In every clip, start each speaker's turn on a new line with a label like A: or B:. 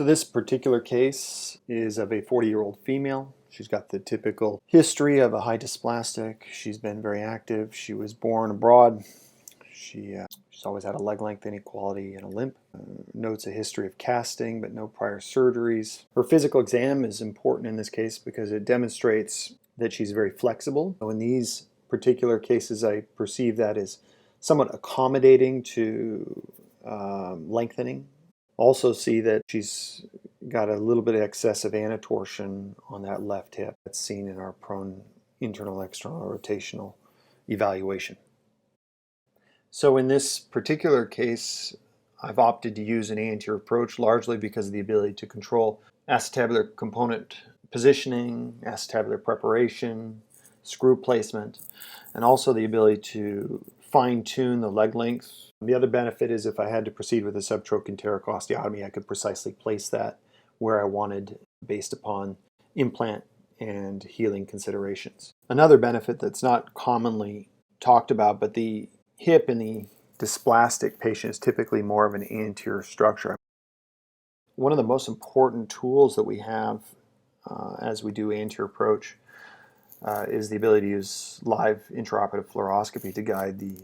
A: So this particular case is of a 40-year-old female. She's got the typical history of a high dysplastic. She's been very active. She was born abroad. She's always had a leg length inequality and a limp. Notes a history of casting, but no prior surgeries. Her physical exam is important in this case because it demonstrates that she's very flexible. So in these particular cases, I perceive that as somewhat accommodating to lengthening. Also see that she's got a little bit of excessive anatorsion on that left hip. That's seen in our prone internal external rotational evaluation. So in this particular case, I've opted to use an anterior approach largely because of the ability to control acetabular component positioning, acetabular preparation, screw placement, and also the ability to fine-tune the leg length. The other benefit is if I had to proceed with a subtrochanteric osteotomy, I could precisely place that where I wanted based upon implant and healing considerations. Another benefit that's not commonly talked about, but the hip in the dysplastic patient is typically more of an anterior structure. One of the most important tools that we have as we do anterior approach is the ability to use live intraoperative fluoroscopy to guide the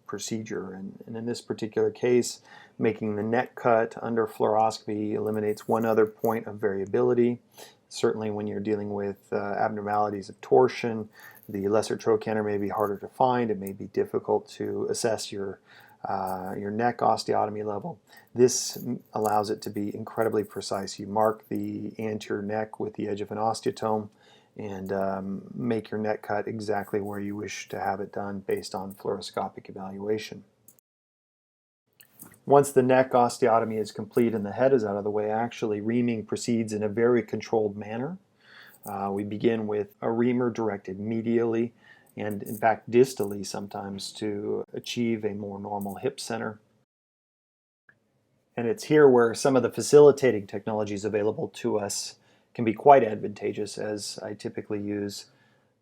A: procedure. And in this particular case, making the neck cut under fluoroscopy eliminates one other point of variability. Certainly when you're dealing with abnormalities of torsion, the lesser trochanter may be harder to find. It may be difficult to assess your neck osteotomy level. This allows it to be incredibly precise. You mark the anterior neck with the edge of an osteotome and make your neck cut exactly where you wish to have it done based on fluoroscopic evaluation. Once the neck osteotomy is complete and the head is out of the way, actually reaming proceeds in a very controlled manner. We begin with a reamer directed medially and in fact distally sometimes to achieve a more normal hip center. And it's here where some of the facilitating technologies available to us can be quite advantageous, as I typically use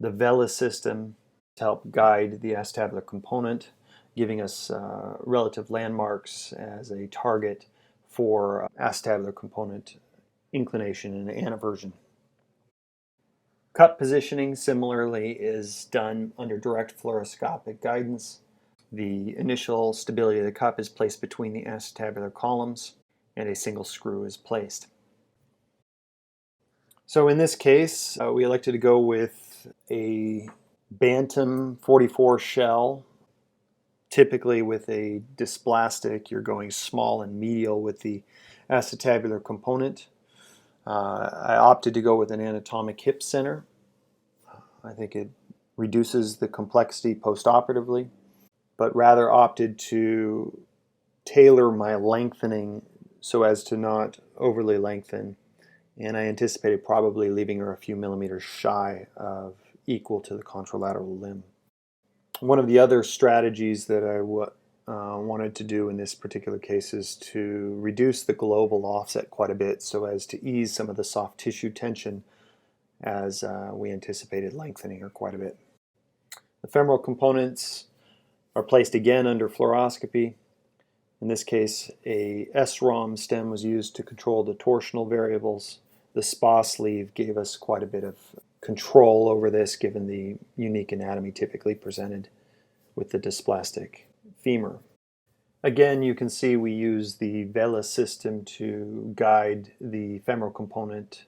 A: the VELA system to help guide the acetabular component, giving us relative landmarks as a target for acetabular component inclination and aneversion. Cut positioning similarly is done under direct fluoroscopic guidance. The initial stability of the cup is placed between the acetabular columns and a single screw is placed. So in this case, we elected to go with a Bantam 44 shell. Typically with a dysplastic, you're going small and medial with the acetabular component. I opted to go with an anatomic hip center. I think it reduces the complexity postoperatively, but rather opted to tailor my lengthening so as to not overly lengthen. And I anticipated probably leaving her a few millimeters shy of equal to the contralateral limb. One of the other strategies that I wanted to do in this particular case is to reduce the global offset quite a bit so as to ease some of the soft tissue tension as we anticipated lengthening her quite a bit. The femoral components are placed again under fluoroscopy. In this case, a SROM stem was used to control the torsional variables. The SPA sleeve gave us quite a bit of control over this given the unique anatomy typically presented with the dysplastic femur. Again, you can see we use the VELA system to guide the femoral component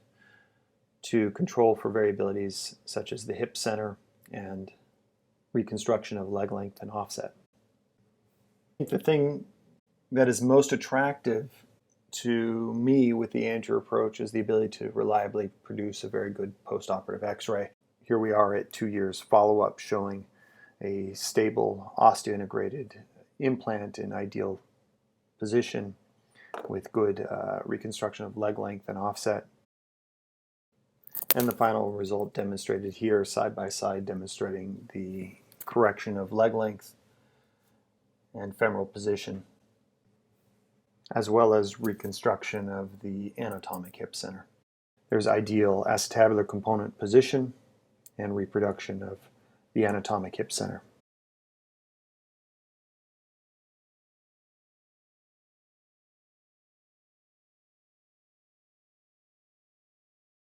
A: to control for variabilities such as the hip center and reconstruction of leg length and offset. The thing that is most attractive to me with the anterior approach is the ability to reliably produce a very good postoperative x-ray. Here we are at 2 years follow-up showing a stable osteointegrated implant in ideal position with good reconstruction of leg length and offset. And the final result demonstrated here side by side, demonstrating the correction of leg length and femoral position, as well as reconstruction of the anatomic hip center. There's ideal acetabular component position and reproduction of the anatomic hip center.